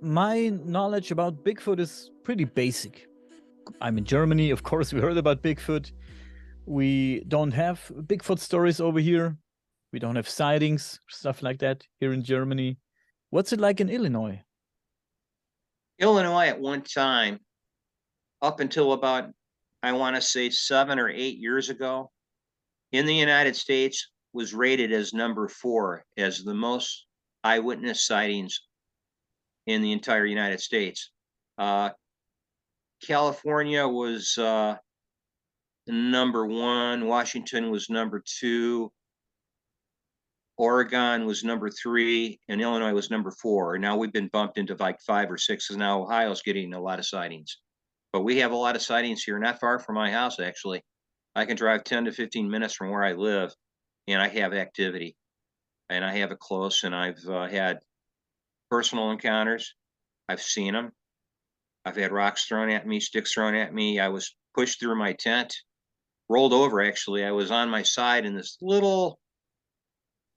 my knowledge about Bigfoot is pretty basic. I'm in Germany, of course, we heard about Bigfoot. We don't have Bigfoot stories over here. We don't have sightings, stuff like that here in Germany. What's it like in Illinois? Illinois at one time, up until about, I want to say 7 or 8 years ago, in the United States was rated as number 4 as the most eyewitness sightings in the entire United States. Uh, California was number 1, Washington was number 2, Oregon was number 3, and Illinois was number 4. And now we've been bumped into like 5 or 6, because now Ohio's getting a lot of sightings. But we have a lot of sightings here, not far from my house, actually. I can drive 10 to 15 minutes from where I live, and I have activity. And I have it close, and I've had personal encounters. I've seen them. I've had rocks thrown at me, sticks thrown at me. I was pushed through my tent, rolled over, actually. I was on my side in this little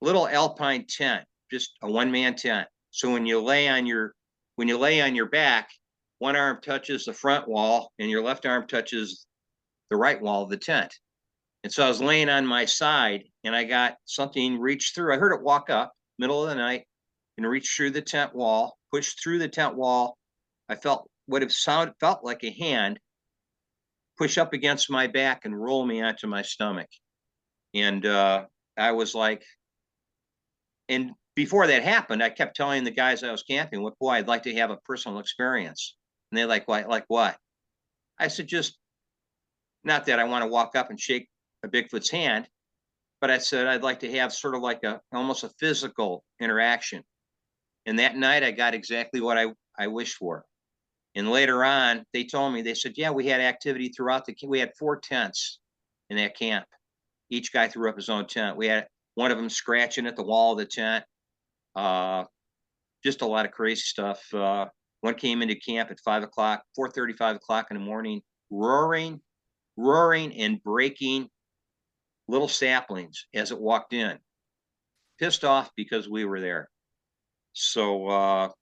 alpine tent, just a one-man tent. So when you lay on your back, one arm touches the front wall and your left arm touches the right wall of the tent. And so I was laying on my side, and I got something reach through. I heard it walk up middle of the night and reach through the tent wall, push through the tent wall. I felt what it felt like a hand push up against my back and roll me onto my stomach. And I was like, and before that happened, I kept telling the guys I was camping with, boy, I'd like to have a personal experience. And they're like, what? I said, just not that I want to walk up and shake a Bigfoot's hand, but I said, I'd like to have sort of like almost a physical interaction. And that night I got exactly what I wished for. And later on, they told me, they said, yeah, we had activity throughout we had 4 tents in that camp. Each guy threw up his own tent. We had one of them scratching at the wall of the tent. Just a lot of crazy stuff. One came into camp at 5 o'clock, 4:30, 5 o'clock in the morning, roaring and breaking little saplings as it walked in. Pissed off because we were there. So,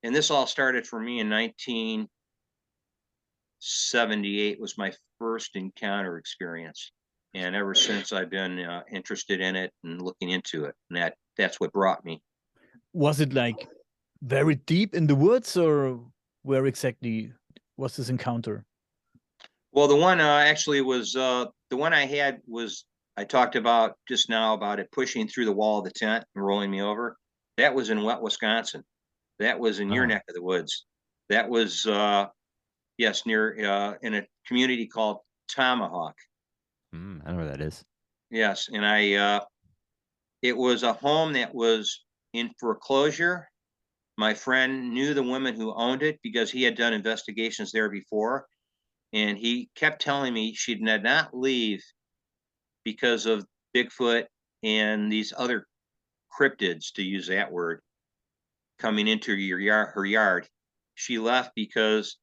and this all started for me in 1978 was my first encounter experience. And ever since I've been interested in it and looking into it. And that's what brought me. Was it like very deep in the woods, or where exactly was this encounter? Well, the one actually was the one I had was I talked about just now about it pushing through the wall of the tent and rolling me over. That was in wet Wisconsin. That was in your Ah, neck of the woods. That was yes, near in a community called Tomahawk. I know where that is. Yes, and it was a home that was in foreclosure. My friend knew the woman who owned it because he had done investigations there before, and he kept telling me she did not leave because of Bigfoot and these other cryptids, to use that word, coming into her yard. She left because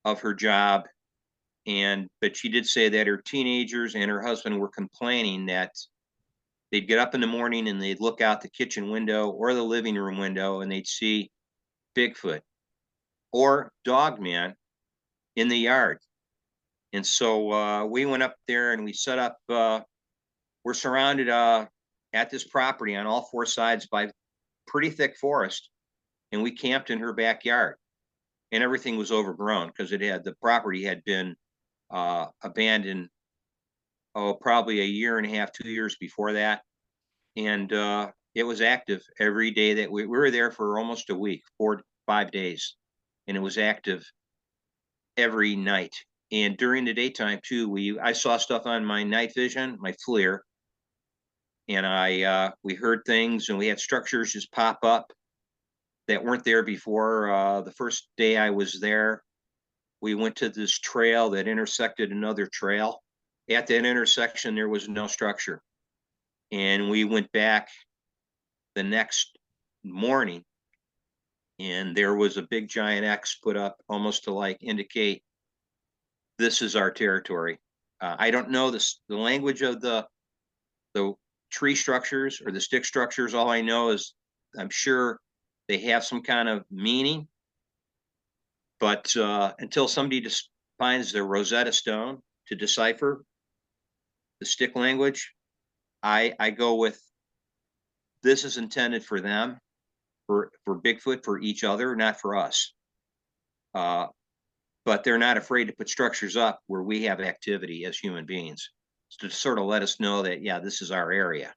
of her job, but she did say that her teenagers and her husband were complaining that they'd get up in the morning and they'd look out the kitchen window or the living room window and they'd see Bigfoot or Dogman in the yard. And so we went up there and we set up. We're surrounded at this property on all 4 sides by pretty thick forest, and we camped in her backyard. And everything was overgrown because the property had been abandoned. Oh, probably a year and a half, 2 years before that, and it was active every day that we were there for almost a week, 4 to 5 days, and it was active every night. And during the daytime too, I saw stuff on my night vision, my FLIR, and we heard things, and we had structures just pop up that weren't there before. The first day I was there, we went to this trail that intersected another trail. At that intersection, there was no structure, and we went back the next morning, and there was a big giant X put up almost to like indicate this is our territory. I don't know the language of the tree structures or the stick structures. All I know is I'm sure They have some kind of meaning. But until somebody just finds the Rosetta Stone to decipher the stick language, I go with this is intended for them, for Bigfoot, for each other, not for us. But they're not afraid to put structures up where we have activity as human beings to sort of let us know that, yeah, this is our area.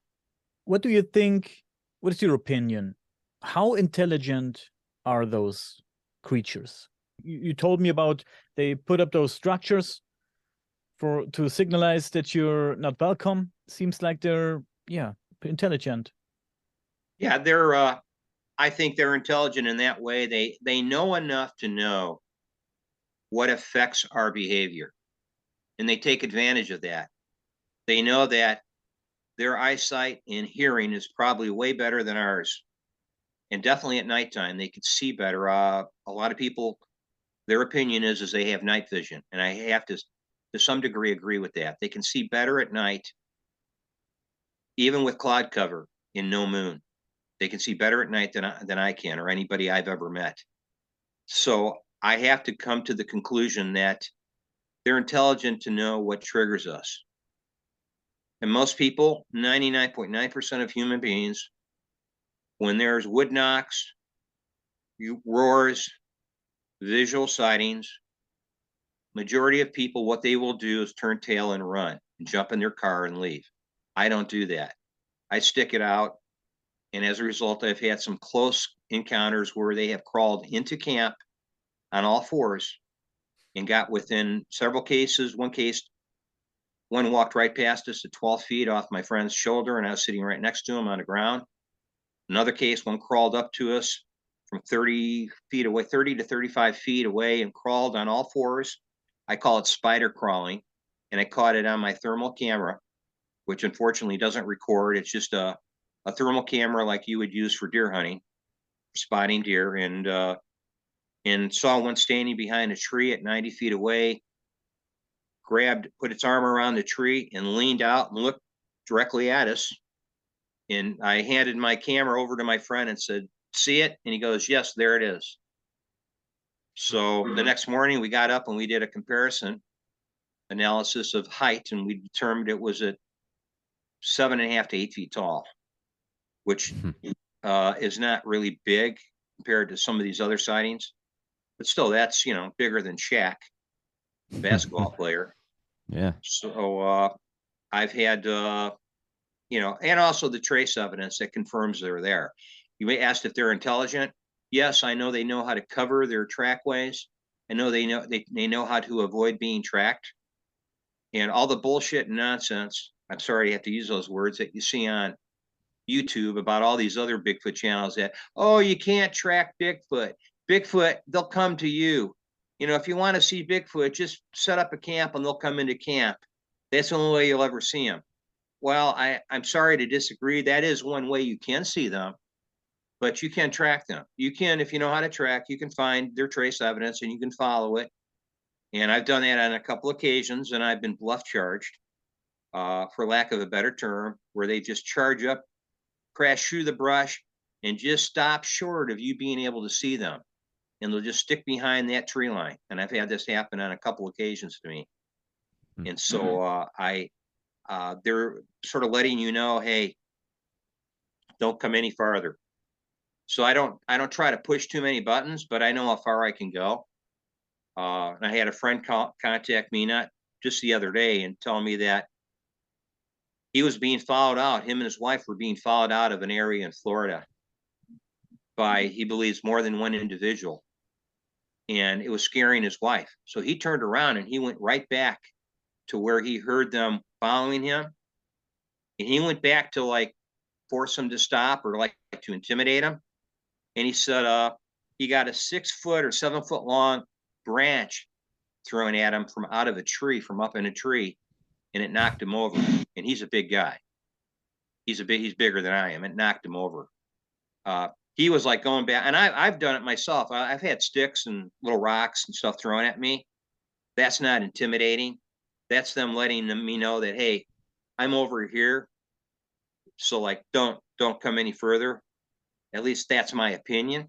What do you think? What is your opinion? How intelligent are those creatures? You told me about they put up those structures to signalize that you're not welcome. Seems like they're, yeah, intelligent. Yeah, I think they're intelligent in that way. They know enough to know what affects our behavior, and they take advantage of that. They know that their eyesight and hearing is probably way better than ours, and definitely at nighttime they could see better. A lot of people, their opinion is they have night vision, and I have to some degree agree with that. They can see better at night, even with cloud cover and no moon. They can see better at night than I can, or anybody I've ever met. So I have to come to the conclusion that they're intelligent to know what triggers us. And most people, 99.9% of human beings, when there's wood knocks, roars, visual sightings, majority of people, what they will do is turn tail and run and jump in their car and leave. I don't do that. I stick it out. And as a result, I've had some close encounters where they have crawled into camp on all fours and got within several cases. One case, one walked right past us at 12 feet off my friend's shoulder, and I was sitting right next to him on the ground. Another case, one crawled up to us from 30 feet away, 30 to 35 feet away, and crawled on all fours. I call it spider crawling, and I caught it on my thermal camera, which unfortunately doesn't record. It's just a thermal camera like you would use for deer hunting, spotting deer, and saw one standing behind a tree at 90 feet away, put its arm around the tree and leaned out and looked directly at us. And I handed my camera over to my friend and said, "See it?" And he goes, "Yes, there it is." So the next morning we got up and we did a comparison analysis of height, and we determined it was at 7.5 to 8 feet tall, which is not really big compared to some of these other sightings, but still, that's, bigger than Shaq, basketball player. Yeah. So I've had, and also the trace evidence that confirms they're there. You asked if they're intelligent. Yes, I know they know how to cover their trackways. I know they know how to avoid being tracked. And all the bullshit and nonsense, I'm sorry to have to use those words, that you see on YouTube about all these other Bigfoot channels that, oh, you can't track Bigfoot. Bigfoot, they'll come to you. If you want to see Bigfoot, just set up a camp and they'll come into camp. That's the only way you'll ever see them. Well, I'm sorry to disagree. That is one way you can see them, but you can track them. You can, if you know how to track, you can find their trace evidence and you can follow it. And I've done that on a couple occasions, and I've been bluff charged, for lack of a better term, where they just charge up, crash through the brush, and just stop short of you being able to see them. And they'll just stick behind that tree line. And I've had this happen on a couple occasions to me. And so they're sort of letting you know, hey, don't come any farther. So I don't try to push too many buttons, but I know how far I can go. And I had a friend contact me not just the other day and tell me that he was being followed out. Him and his wife were being followed out of an area in Florida by, he believes, more than one individual. And it was scaring his wife. So he turned around and he went right back to where he heard them following him. And he went back to force them to stop or to intimidate them. And he said, he got a 6 foot or 7 foot long branch thrown at him from out of a tree, from up in a tree, and it knocked him over. And he's a big guy. He's bigger than I am. It knocked him over. He was going back, and I've done it myself. I've had sticks and little rocks and stuff thrown at me. That's not intimidating. That's them letting me know that, hey, I'm over here. So don't come any further. At least that's my opinion.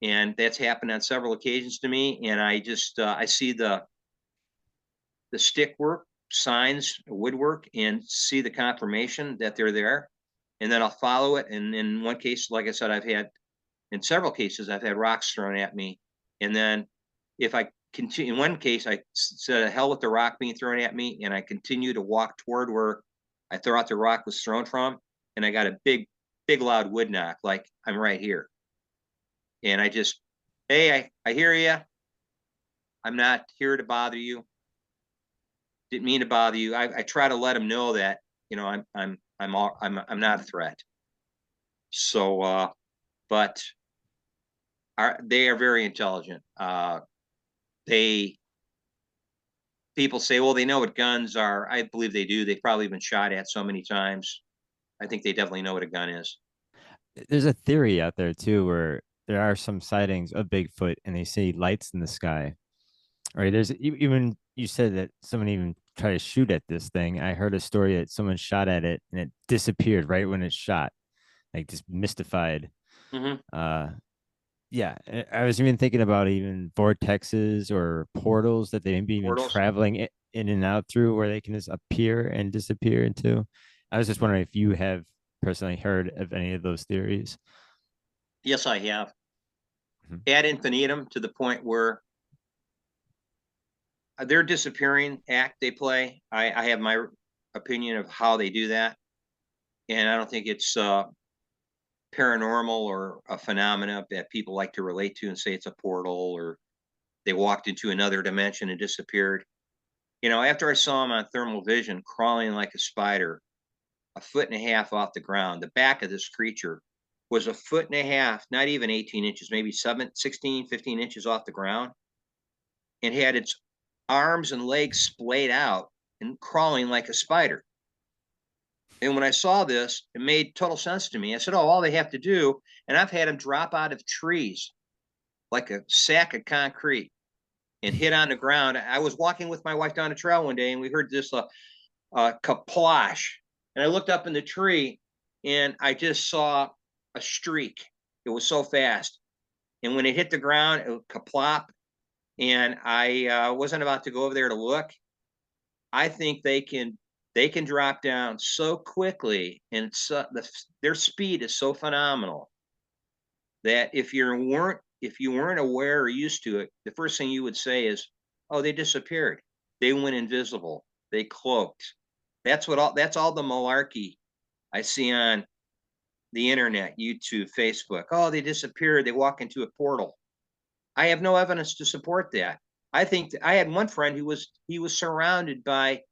And that's happened on several occasions to me. And I just, I see the stick work, signs, woodwork, and see the confirmation that they're there. And then I'll follow it. And in one case, like I said, in several cases, I've had rocks thrown at me. And then if I continue, in one case, I said, hell with the rock being thrown at me. And I continue to walk toward where I thought the rock was thrown from. And I got a big, loud wood knock, like I'm right here. And I just, hey, I hear you. I'm not here to bother you. Didn't mean to bother you. I try to let them know that, you know, I'm not a threat. So, but they are very intelligent. People say, well, they know what guns are. I believe they do. They've probably been shot at so many times. I think they definitely know what a gun is. There's a theory out there too where there are some sightings of Bigfoot and they see lights in the sky. Right? There's even you said that someone even tried to shoot at this thing. I heard a story that someone shot at it and it disappeared right when it shot, like just mystified. Mm-hmm. Yeah, I was even thinking about even vortexes or portals that they may be even traveling in and out through where they can just appear and disappear into. I was just wondering if you have personally heard of any of those theories. Yes, I have. Ad infinitum, to the point where their disappearing act they play. I have my opinion of how they do that. And I don't think it's paranormal or a phenomena that people like to relate to and say it's a portal or they walked into another dimension and disappeared. You know, after I saw him on thermal vision crawling like a spider, 1.5 feet off the ground, the back of this creature was 1.5 feet, not even 18 inches, maybe 16, 15 inches off the ground, and had its arms and legs splayed out and crawling like a spider. And when I saw this, it made total sense to me. I said, oh, all they have to do, and I've had them drop out of trees like a sack of concrete and hit on the ground. I was walking with my wife down a trail one day and we heard this kaplash. And I looked up in the tree and I just saw a streak. It was so fast. And when it hit the ground, it would kaplop. And I wasn't about to go over there to look. I think they can drop down so quickly, and their speed is so phenomenal that if you weren't aware or used to it, the first thing you would say is, "Oh, they disappeared. They went invisible. They cloaked." That's all the malarkey I see on the internet, YouTube, Facebook. Oh, they disappeared. They walk into a portal. I have no evidence to support that. I think I had one friend who was surrounded by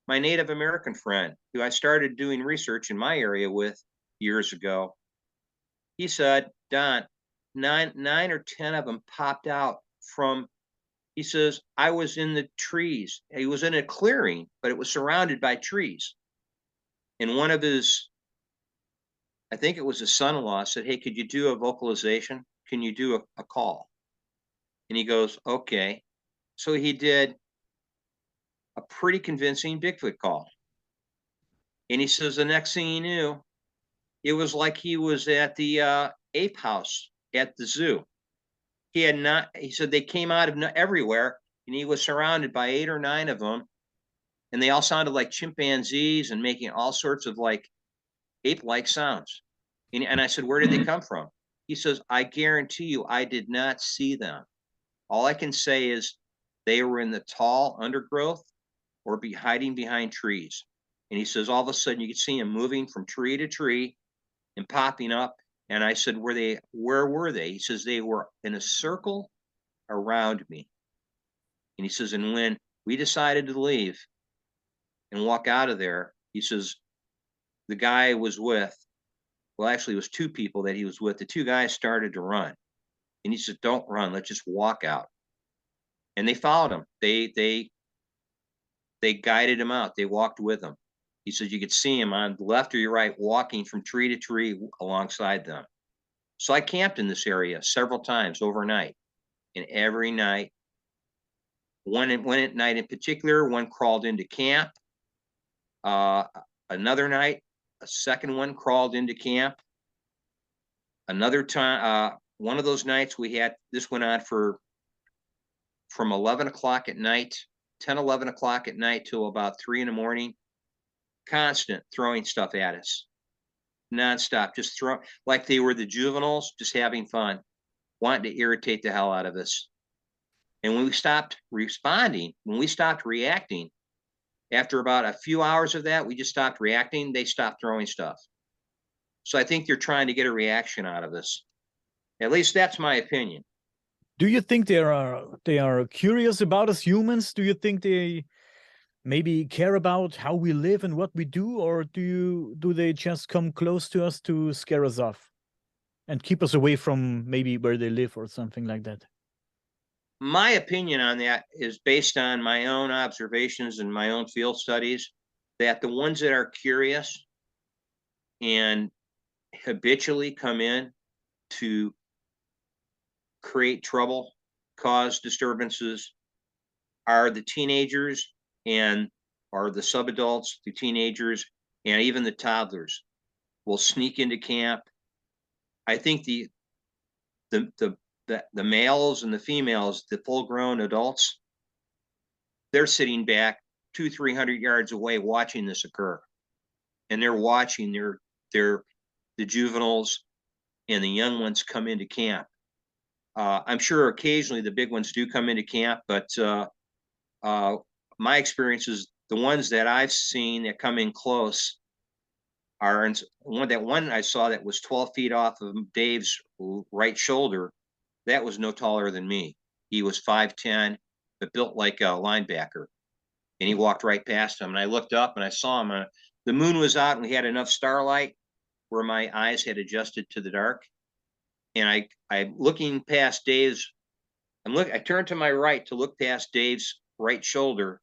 my Native American friend who I started doing research in my area with years ago. He said, Don, nine or 10 of them popped out from, he says, I was in the trees. He was in a clearing, but it was surrounded by trees. And one of his, I think it was his son-in-law, said, hey, could you do a vocalization? Can you do a call? And he goes, okay. So he did a pretty convincing Bigfoot call. And he says the next thing he knew, it was like he was at the ape house at the zoo. He said they came out of everywhere and he was surrounded by 8 or 9 of them. And they all sounded like chimpanzees and making all sorts of like ape-like sounds. And I said, where did they come from? He says, I guarantee you, I did not see them. All I can say is they were in the tall undergrowth or be hiding behind trees. And he says, all of a sudden you could see them moving from tree to tree and popping up. And I said, where were they? He says, they were in a circle around me. And he says, and when we decided to leave and walk out of there, he says, the guy was with, well, actually it was 2 people that he was with. The 2 guys started to run. And he said, don't run, let's just walk out. And they followed him. They guided him out. They walked with him. He said you could see him on the left or your right walking from tree to tree alongside them. So I camped in this area several times overnight. And every night, one night in particular, one crawled into camp. Another night, a second one crawled into camp. Another time, one of those nights this went on from 11 o'clock at night, 10, 11 o'clock at night till about 3 in the morning, constant throwing stuff at us, nonstop, just like they were the juveniles, just having fun, wanting to irritate the hell out of us. And when we stopped responding, when we stopped reacting, after about a few hours of that, we just stopped reacting. They stopped throwing stuff. So I think they're trying to get a reaction out of us. At least that's my opinion. Do you think they are curious about us humans? Do you think they maybe care about how we live and what we do, or do they just come close to us to scare us off and keep us away from maybe where they live or something like that? My opinion on that is based on my own observations and my own field studies, that the ones that are curious and habitually come in to create trouble, cause disturbances, are the teenagers and are the subadults, the teenagers, and even the toddlers will sneak into camp. I think the males and the females, the full-grown adults, they're sitting back 200-300 yards away watching this occur, and they're watching the juveniles and the young ones come into camp. I'm sure occasionally the big ones do come into camp, but my experience is the ones that I've seen that come in close are one I saw that was 12 feet off of Dave's right shoulder. That was no taller than me. He was 5'10", but built like a linebacker. And he walked right past him. And I looked up and I saw him. The moon was out and we had enough starlight where my eyes had adjusted to the dark. And I'm looking past Dave's. I turned to my right to look past Dave's right shoulder,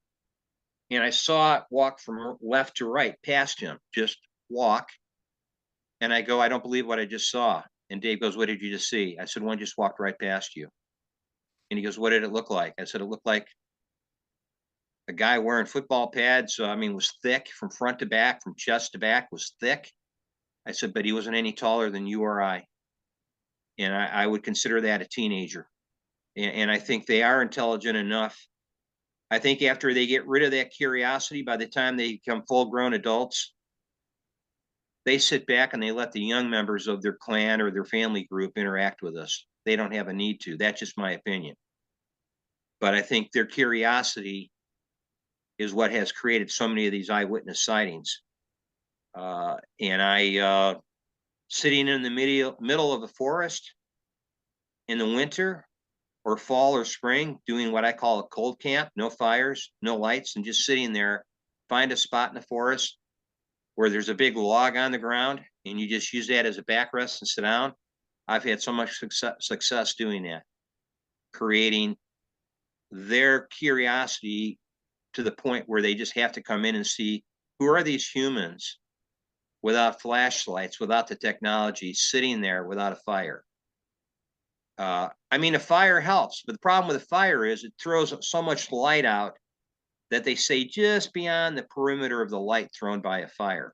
and I saw it walk from left to right past him, just walk. And I go, I don't believe what I just saw. And Dave goes, what did you just see? I said, one just walked right past you. And he goes, what did it look like? I said, it looked like a guy wearing football pads. I mean, was thick from front to back, from chest to back, was thick. I said, but he wasn't any taller than you or I. And I would consider that a teenager. And I think they are intelligent enough. I think after they get rid of that curiosity, by the time they become full-grown adults, they sit back and they let the young members of their clan or their family group interact with us. They don't have a need to. That's just my opinion. But I think their curiosity is what has created so many of these eyewitness sightings. Sitting in the middle of the forest in the winter or fall or spring, doing what I call a cold camp, no fires, no lights, and just sitting there, find a spot in the forest where there's a big log on the ground and you just use that as a backrest and sit down. I've had so much success doing that, creating their curiosity to the point where they just have to come in and see, who are these humans without flashlights, without the technology, sitting there without a fire? I mean, a fire helps, but the problem with a fire is it throws so much light out that they say just beyond the perimeter of the light thrown by a fire.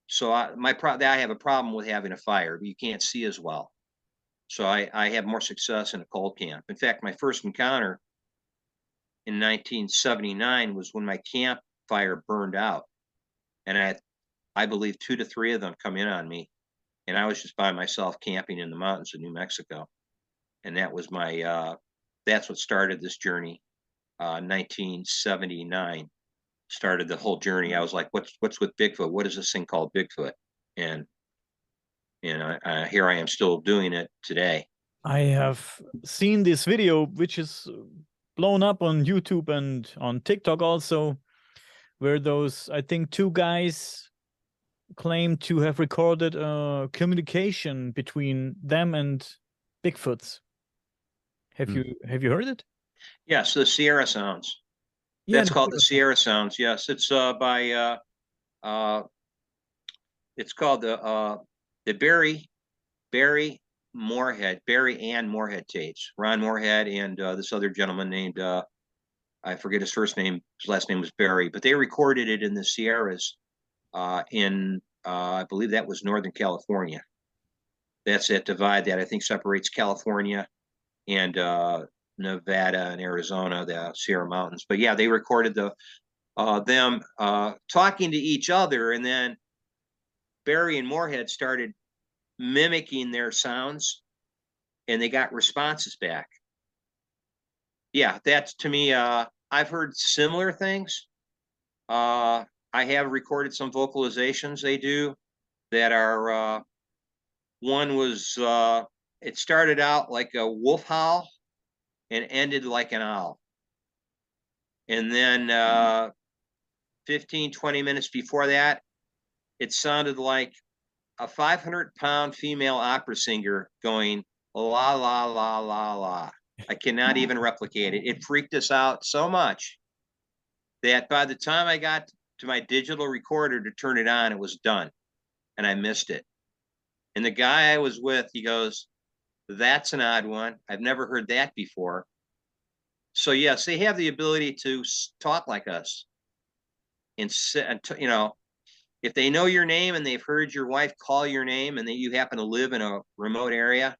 So I have a problem with having a fire. You can't see as well. So I have more success in a cold camp. In fact, my first encounter in 1979 was when my campfire burned out. And I believe 2 to 3 of them come in on me. And I was just by myself camping in the mountains of New Mexico. And that was that's what started this journey. 1979 started the whole journey. I was like, what's with Bigfoot? What is this thing called Bigfoot? And here I am still doing it today. I have seen this video, which is blown up on YouTube and on TikTok also, where those, I think, 2 guys claim to have recorded a communication between them and Bigfoots. Have you heard it? Yes, the Sierra Sounds. Yeah, That's called the Sierra Sounds. Yes, it's by it's called the Barry and Moorhead tapes. Ron Moorhead and this other gentleman named I forget his first name. His last name was Barry, but they recorded it in the Sierras in I believe that was Northern California. That's that divide that I think separates California and Nevada and Arizona, the Sierra Mountains. But yeah, they recorded them talking to each other, and then Barry and Moorhead started mimicking their sounds, and they got responses back. Yeah, that's to me. I've heard similar things. I have recorded some vocalizations they do that are. One was it started out like a wolf howl and ended like an owl. And then 15, 20 minutes before that, it sounded like a 500-pound female opera singer going la, la, la, la, la. I cannot even replicate it. It freaked us out so much that by the time I got to my digital recorder to turn it on, it was done. And I missed it. And the guy I was with, he goes, "That's an odd one. I've never heard that before." So yes, they have the ability to talk like us, and you know, if they know your name and they've heard your wife call your name, and that you happen to live in a remote area.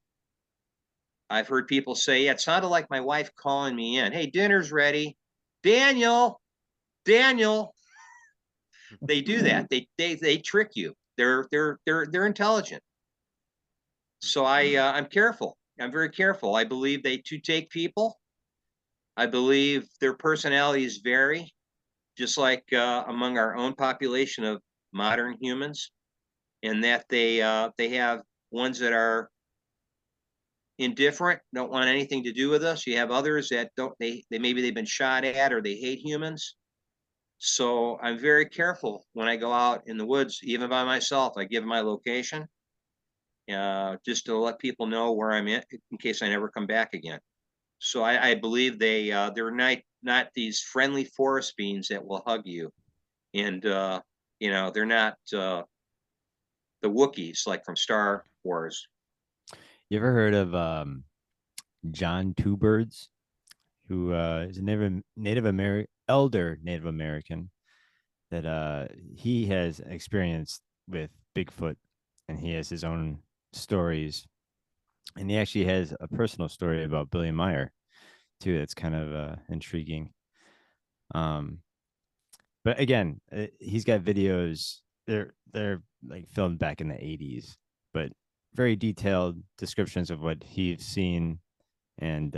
I've heard people say, "Yeah, it sounded like my wife calling me in. Hey, dinner's ready, Daniel, Daniel." They do that. They trick you. They're intelligent. So I'm careful. I'm very careful. I believe they too take people. I believe their personalities vary, just like among our own population of modern humans, and that they have ones that are indifferent, don't want anything to do with us. You have others that don't. They maybe they've been shot at or they hate humans. So I'm very careful when I go out in the woods, even by myself. I give my location, just to let people know where I'm in case I never come back again. So I believe they're not these friendly forest beings that will hug you, and they're not the Wookiees like from Star Wars. You ever heard of John Two Birds, who is a elder Native American that he has experienced with Bigfoot, and he has his own stories, and he actually has a personal story about Billy Meyer too. That's kind of intriguing. But again, he's got videos. They're like filmed back in the 80s, but very detailed descriptions of what he's seen and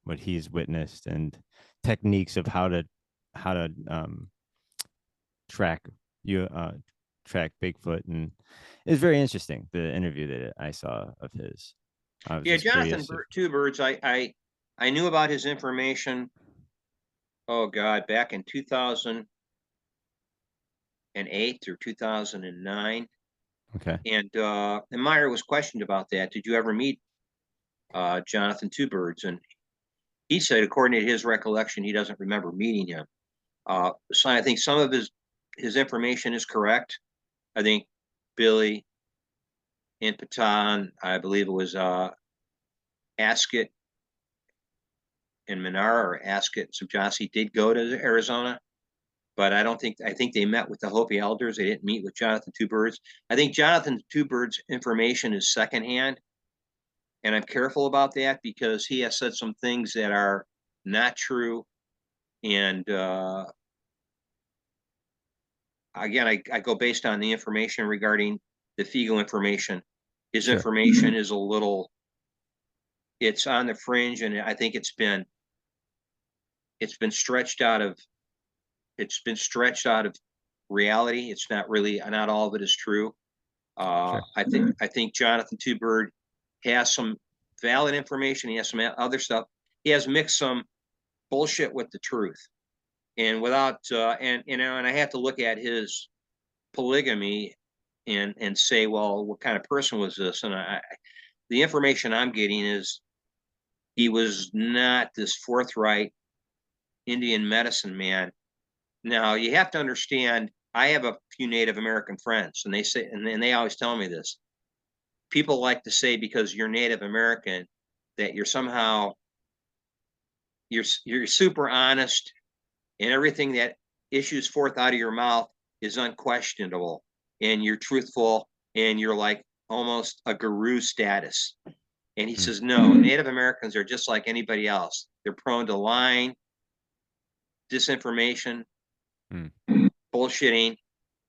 what he's witnessed, and techniques of how to track track Bigfoot. And it's very interesting, the interview that I saw of his. I was Yeah, just Jonathan curious. Two Birds. I knew about his information. Oh God, back in 2008 or 2009. Okay. And Meyer was questioned about that. Did you ever meet Jonathan Two Birds? And he said, according to his recollection, he doesn't remember meeting him. So I think some of his information is correct. I think Billy and Patan, I believe it was Ascot and Menara, or Ascot and Subjasi, did go to Arizona, but I think they met with the Hopi elders. They didn't meet with Jonathan Two Birds. I think Jonathan Two Birds' information is secondhand, and I'm careful about that because he has said some things that are not true. And again, I go based on the information regarding the Figo information. His Sure. information is a little, it's on the fringe, and I think it's been stretched out of reality. It's not really, not all of it is true. Sure. I think Jonathan Two Bird has some valid information. He has some other stuff. He has mixed some bullshit with the truth, and without and I have to look at his polygamy and say, well, what kind of person was this? And the information I'm getting is he was not this forthright Indian medicine man. Now you have to understand, I have a few Native American friends, and they say, and they always tell me this. People like to say because you're Native American that you're somehow you're super honest, and everything that issues forth out of your mouth is unquestionable, and you're truthful, and you're like almost a guru status. And he Hmm. says, no, Native Americans are just like anybody else. They're prone to lying, disinformation, Hmm. bullshitting.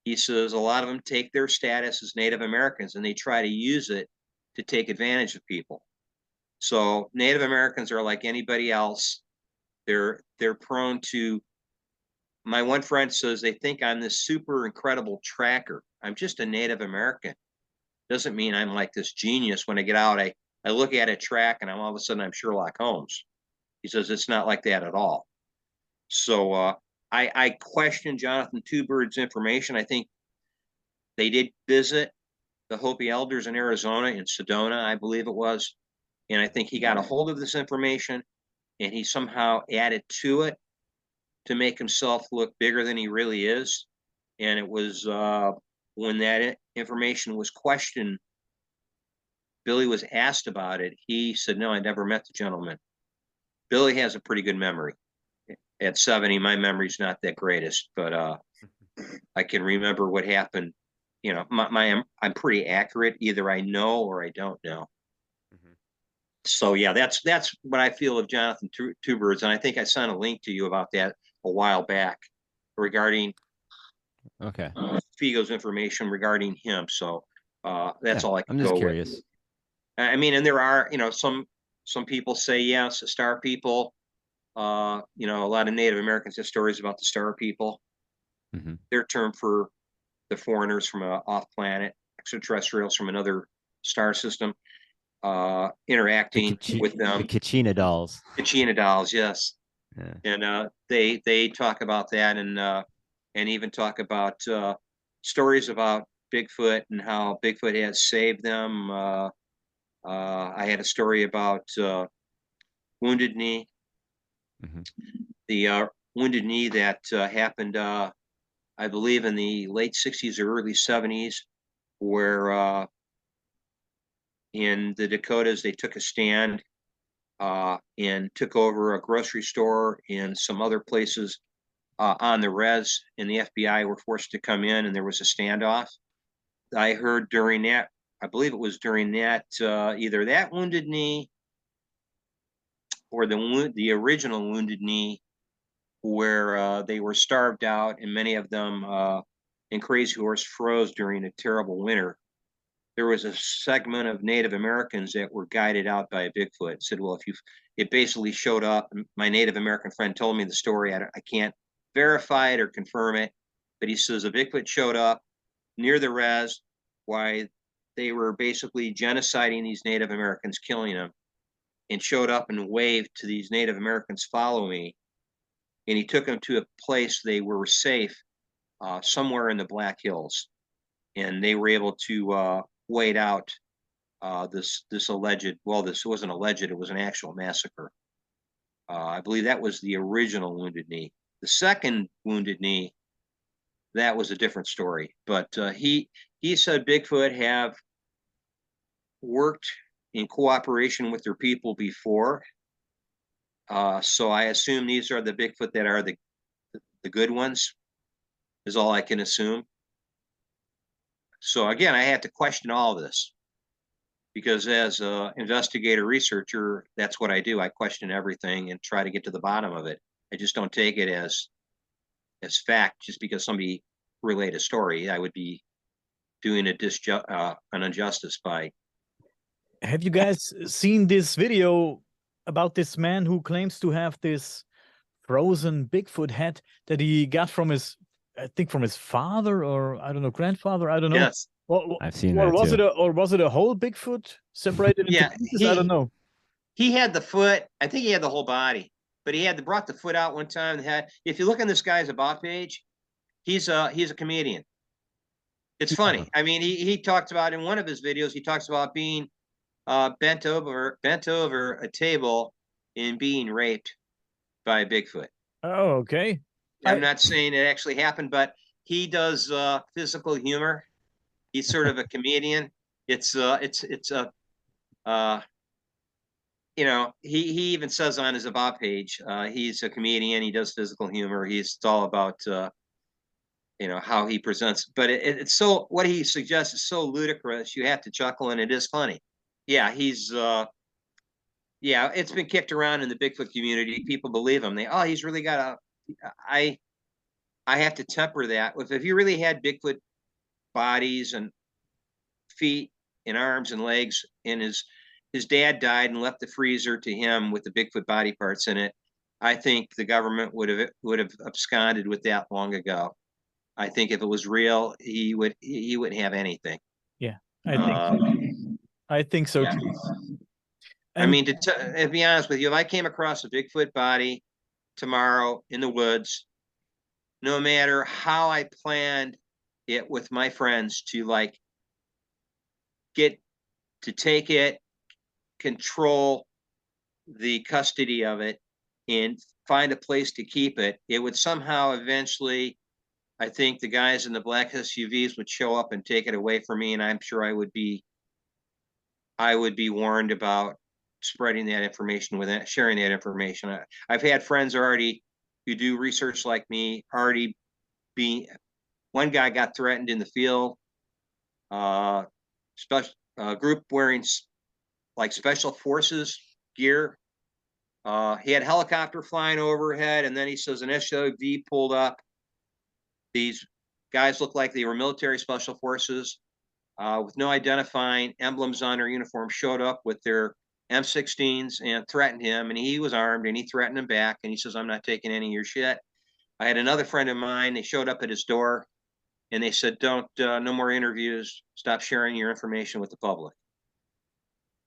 He says a lot of them take their status as Native Americans and they try to use it to take advantage of people. So Native Americans are like anybody else. They're prone to. My one friend says they think I'm this super incredible tracker. I'm just a Native American. Doesn't mean I'm like this genius. When I get out, I look at a track and I'm all of a sudden I'm Sherlock Holmes. He says it's not like that at all. So I question Jonathan Two Bird's information. I think they did visit the Hopi elders in Arizona, in Sedona, I believe it was. And I think he got a hold of this information and he somehow added to it to make himself look bigger than he really is. And it was when that information was questioned, Billy was asked about it. He said, no, I never met the gentleman. Billy has a pretty good memory. At 70, my memory's not that greatest, but I can remember what happened. You know, I'm pretty accurate. Either I know or I don't know. Mhm. So yeah, that's what I feel of Jonathan Two Birds, and I think I sent a link to you about that a while back regarding Okay. Figo's information regarding him. So that's Yeah, all I I'm can just go with. curious. I mean, and there are, you know, some people say yes, the Star People. You know, a lot of Native Americans have stories about the Star People. Hmm. Their term for the foreigners from off planet, extraterrestrials from another star system, interacting with The them. Kachina dolls. Kachina dolls, yes. Yeah. And they talk about that and even talk about stories about Bigfoot and how Bigfoot has saved them. I had a story about Wounded Knee, Hmm. the Wounded Knee that happened, I believe, in the late '60s or early '70s, where in the Dakotas they took a stand and took over a grocery store and some other places on the res, and the FBI were forced to come in, and there was a standoff. I heard during that, I believe it was during that, either that Wounded Knee or the original Wounded Knee, where they were starved out, and many of them in Crazy Horse froze during a terrible winter. There was a segment of Native Americans that were guided out by a Bigfoot. It said, well, it basically showed up. My Native American friend told me the story. I can't verify it or confirm it, but he says a Bigfoot showed up near the res while they were basically genociding these Native Americans, killing them, and showed up and waved to these Native Americans, follow me. And he took them to a place they were safe, somewhere in the Black Hills. And they were able to wait out this alleged, well, this wasn't alleged, it was an actual massacre. I believe that was the original Wounded Knee. The second Wounded Knee, that was a different story. But he said Bigfoot have worked in cooperation with their people before. So I assume these are the Bigfoot that are the good ones, is all I can assume. So again, I had to question all of this because as an investigator researcher, that's what I do. I question everything and try to get to the bottom of it. I just don't take it as fact just because somebody relayed a story. I would be doing an injustice by. Have you guys seen this video about this man who claims to have this frozen Bigfoot head that he got from his, I think from his father or I don't know, grandfather, I don't know. Yes. I've seen Or that was too. it a whole Bigfoot separated into Yeah, pieces? I don't know. he had the foot. I think he had the whole body, but he had brought the foot out one time. If you look on this guy's about page, he's a comedian. It's Yeah. funny. I mean, he talks about in one of his videos, he talks about being bent over a table and being raped by a Bigfoot. Oh, okay. I'm not saying it actually happened, but he does physical humor. He's sort of a comedian. It's a you know, he even says on his about page, he's a comedian. He does physical humor. It's all about you know, how he presents, but it's so, what he suggests is so ludicrous, you have to chuckle, and it is funny. Yeah, he's yeah, it's been kicked around in the Bigfoot community. People believe him. They, oh, he's really got a, I I have to temper that with, if you really had Bigfoot bodies and feet and arms and legs, and his dad died and left the freezer to him with the Bigfoot body parts in it, I think the government would have absconded with that long ago. I think if it was real, he wouldn't have anything. Yeah, I think so Yeah. too. I And mean, to be honest with you, if I came across a Bigfoot body tomorrow in the woods, no matter how I planned it with my friends to like get to take it, control the custody of it, and find a place to keep it, it would somehow eventually, I think the guys in the black SUVs would show up and take it away from me, and I'm sure I would be warned about spreading that information with that, sharing that information. I've had friends already who do research like me already be. One guy got threatened in the field. Special group wearing like special forces gear. He had a helicopter flying overhead, and then he says an SUV pulled up. These guys looked like they were military special forces with no identifying emblems on their uniform, showed up with their M16s and threatened him, and he was armed, and he threatened him back, and he says, I'm not taking any of your shit. I had another friend of mine, they showed up at his door, and they said, don't, no more interviews, stop sharing your information with the public.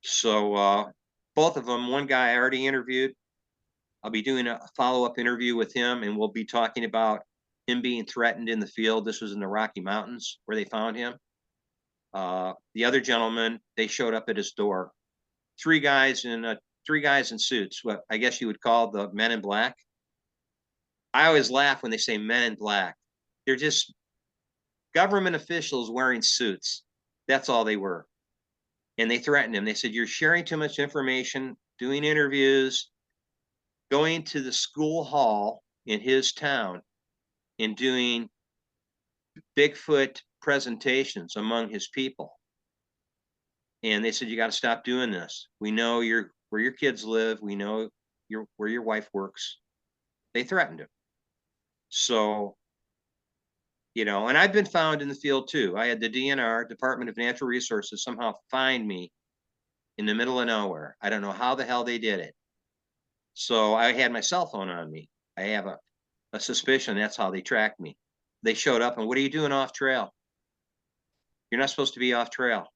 So both of them, one guy I already interviewed, I'll be doing a follow-up interview with him, and we'll be talking about him being threatened in the field. This was in the Rocky Mountains where they found him. The other gentleman, they showed up at his door. Three guys in suits, what I guess you would call the men in black. I always laugh when they say men in black. They're just government officials wearing suits. That's all they were. And they threatened him. They said, you're sharing too much information, doing interviews, going to the school hall in his town and doing Bigfoot presentations among his people. And they said, you got to stop doing this. We know where your kids live. We know where your wife works. They threatened him. So, you know, and I've been found in the field too. I had the DNR, Department of Natural Resources, somehow find me in the middle of nowhere. I don't know how the hell they did it. So I had my cell phone on me. I have a suspicion that's how they tracked me. They showed up and, what are you doing off trail? You're not supposed to be off trail.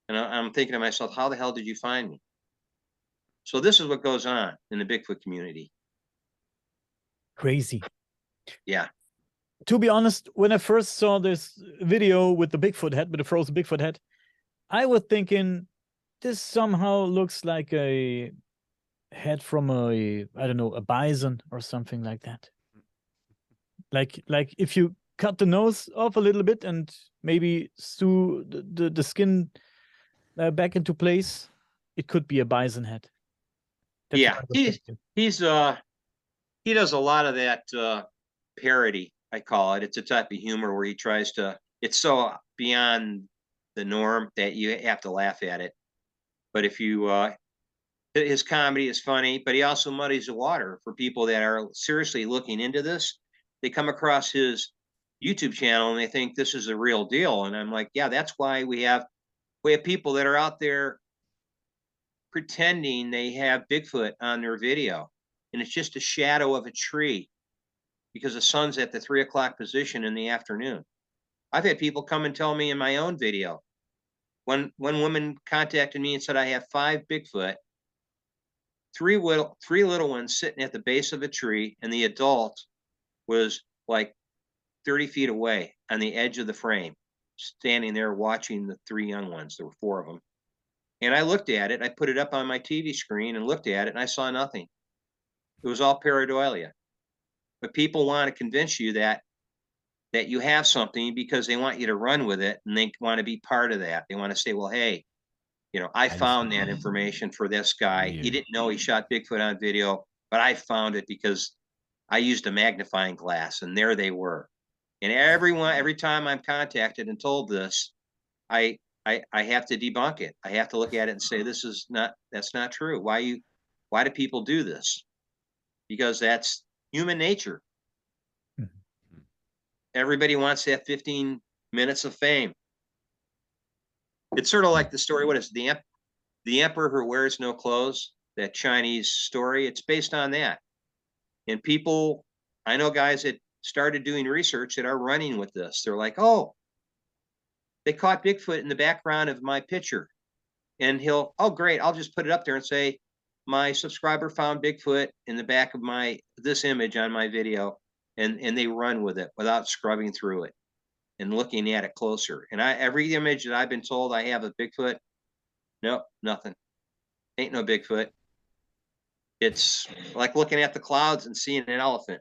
And I'm thinking to myself, how the hell did you find me? So this is what goes on in the Bigfoot community. crazy. Yeah. To be honest, when I first saw this video with the Bigfoot head, with the frozen Bigfoot head, I was thinking this somehow looks like a head from I don't know, a bison or something like that. Like if you cut the nose off a little bit and maybe sew the skin back into place, it could be a bison head. That's yeah, he does a lot of that parody, I call it. It's a type of humor where he tries to, it's so beyond the norm that you have to laugh at it. But if you his comedy is funny, but he also muddies the water for people that are seriously looking into this. They come across his YouTube channel and they think this is a real deal. And I'm like, yeah, that's why we have people that are out there pretending they have Bigfoot on their video. And it's just a shadow of a tree because the sun's at the 3 o'clock position in the afternoon. I've had people come and tell me in my own video. One woman contacted me and said, I have 5 Bigfoot, three little ones sitting at the base of a tree, and the adult was like 30 feet away on the edge of the frame, standing there watching the 3 young ones. There were 4 of them. And I looked at it, I put it up on my TV screen and looked at it, and I saw nothing. It was all pareidolia. But people want to convince you that you have something because they want you to run with it, and they want to be part of that. They want to say, well, hey, you know, I found that information for this guy. He didn't know he shot Bigfoot on video, but I found it because I used a magnifying glass, and there they were. And every time I'm contacted and told this, I have to debunk it. I have to look at it and say, that's not true. Why do people do this? Because that's human nature. Mhm. Everybody wants to have 15 minutes of fame. It's sort of like the story, what is it, the emperor who wears no clothes, that Chinese story. It's based on that. And people, I know guys that started doing research that are running with this. They're like, oh, they caught Bigfoot in the background of my picture. And oh, great, I'll just put it up there and say, my subscriber found Bigfoot in the back of this image on my video. And they run with it without scrubbing through it and looking at it closer. And every image that I've been told I have of Bigfoot, nope, nothing. Ain't no Bigfoot. It's like looking at the clouds and seeing an elephant.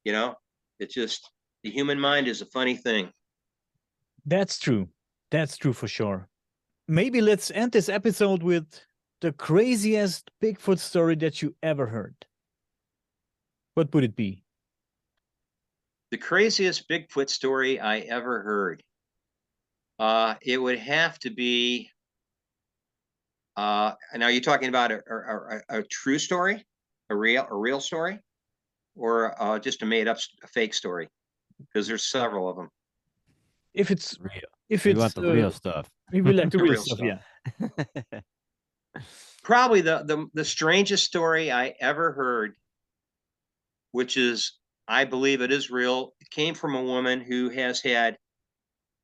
You know, it's just, the human mind is a funny thing. That's true. That's true for sure. Maybe let's end this episode with the craziest Bigfoot story that you ever heard. What would it be? The craziest Bigfoot story I ever heard. It would have to be, and are you talking about a true story, a real story, or just a made up, a fake story? Because there's several of them. If it's Real. if We it's want the real stuff. we like the The real real stuff, stuff. yeah. Probably the strangest story I ever heard, which is, I believe it is real. It came from a woman who has had,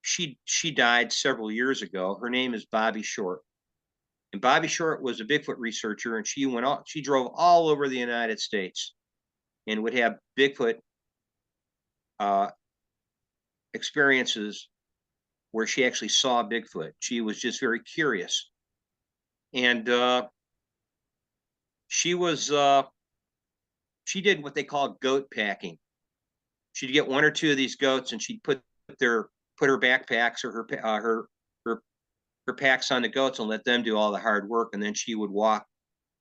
she died several years ago. Her name is Bobby Short. And Bobby Short was a Bigfoot researcher, and she drove all over the United States and would have Bigfoot experiences where she actually saw Bigfoot. She was just very curious. And she did what they call goat packing. She'd get one or two of these goats, and she'd put her backpacks or her packs on the goats and let them do all the hard work, and then she would walk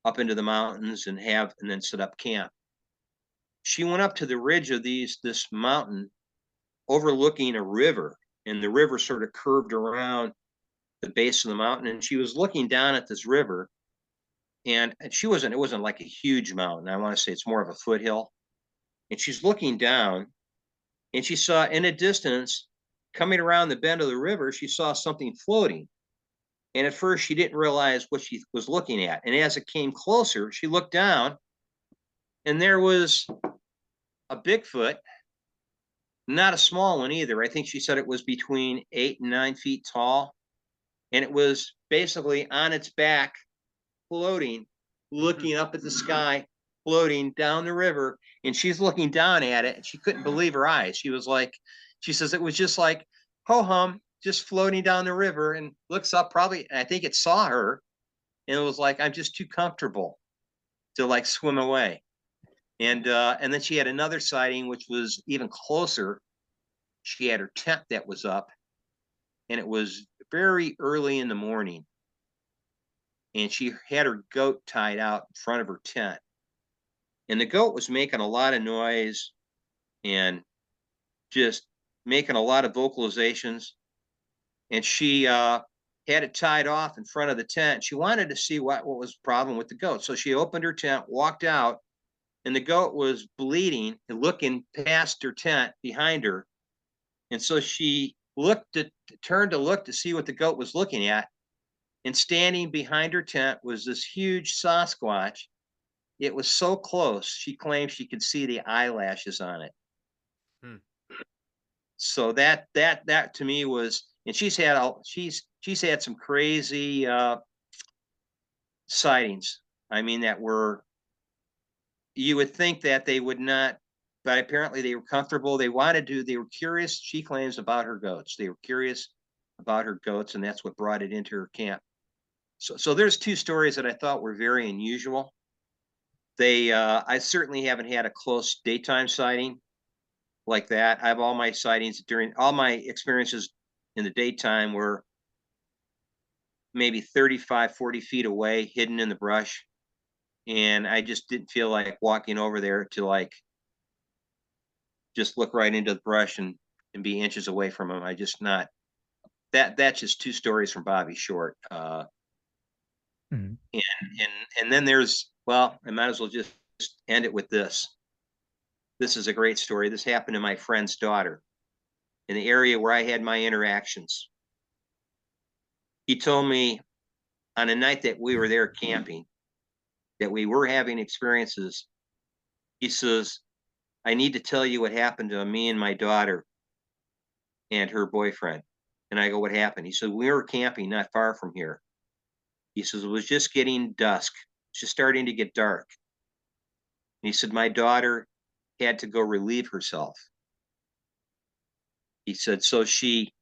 up into the mountains and then set up camp. She went up to the ridge of this mountain overlooking a river, and the river sort of curved around the base of the mountain, and she was looking down at this river, and it wasn't like a huge mountain. I want to say it's more of a foothill. And she's looking down, and she saw in a distance, coming around the bend of the river, she saw something floating. And at first she didn't realize what she was looking at. And as it came closer, she looked down, and there was a Bigfoot, not a small one either. I think she said it was between 8 and 9 feet tall. And it was basically on its back, floating, looking up at the sky, floating down the river. And she's looking down at it, and she couldn't believe her eyes. She says it was just like ho-hum, just floating down the river, and looks up, probably, I think it saw her, and it was like, I'm just too comfortable to like swim away. And then she had another sighting, which was even closer. She had her tent that was up, and it was very early in the morning. And she had her goat tied out in front of her tent. And the goat was making a lot of noise and just making a lot of vocalizations. And she had it tied off in front of the tent. She wanted to see what was the problem with the goat. So she opened her tent, walked out, and the goat was bleeding and looking past her tent behind her. And so she turned to look to see what the goat was looking at. And standing behind her tent was this huge Sasquatch. It was so close, she claimed she could see the eyelashes on it. So that to me was, and she's had some crazy sightings. I mean, that were, you would think that they would not, but apparently they were comfortable. They were curious, she claims, about her goats. They were curious about her goats, and that's what brought it into her camp. So there's two stories that I thought were very unusual. I certainly haven't had a close daytime sighting like that. I have all my sightings during all my experiences in the daytime were maybe 35, 40 feet away, hidden in the brush. And I just didn't feel like walking over there to like just look right into the brush and be inches away from him. I just not that's just two stories from Bobby Short. Mhm. And then there's, well, I might as well just end it with this. This is a great story. This happened to my friend's daughter in the area where I had my interactions. He told me on a night that we were there camping that we were having experiences. He says, I need to tell you what happened to me and my daughter and her boyfriend. And I go, what happened? He said, we were camping not far from here. He says, it was just getting dusk. It's just starting to get dark. And he said, my daughter had to go relieve herself. He said, so she,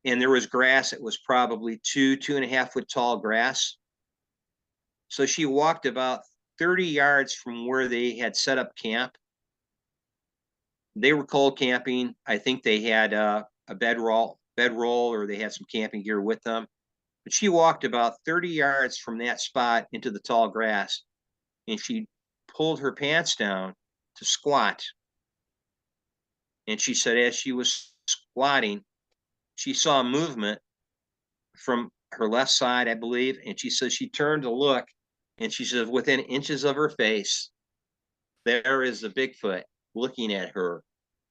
and there was grass. It was probably 2.5 foot tall grass. So she walked about 30 yards from where they had set up camp. They were cold camping. I think they had a bedroll, or they had some camping gear with them. But she walked about 30 yards from that spot into the tall grass, and she pulled her pants down to squat. And she said, as she was squatting, she saw a movement from her left side, I believe. And she says she turned to look, and she says, within inches of her face, there is the Bigfoot looking at her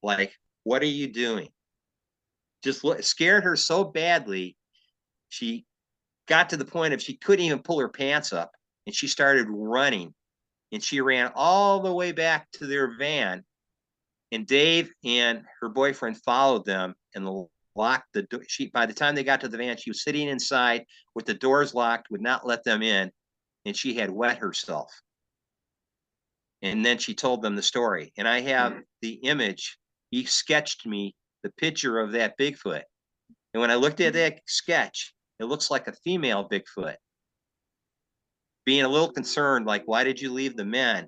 like, what are you doing? Just scared her so badly. She got to the point of she couldn't even pull her pants up, and she started running, and she ran all the way back to their van. And Dave and her boyfriend followed them and locked the door. By the time they got to the van, she was sitting inside with the doors locked, would not let them in, and she had wet herself. And then she told them the story. And I have the image. He sketched me the picture of that Bigfoot. And when I looked at that sketch, it looks like a female Bigfoot. Being a little concerned, like, why did you leave the men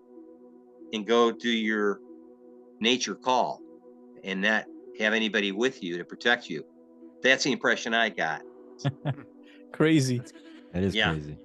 and go do your nature call and not have anybody with you to protect you? That's the impression I got. Crazy. That is Yeah. crazy.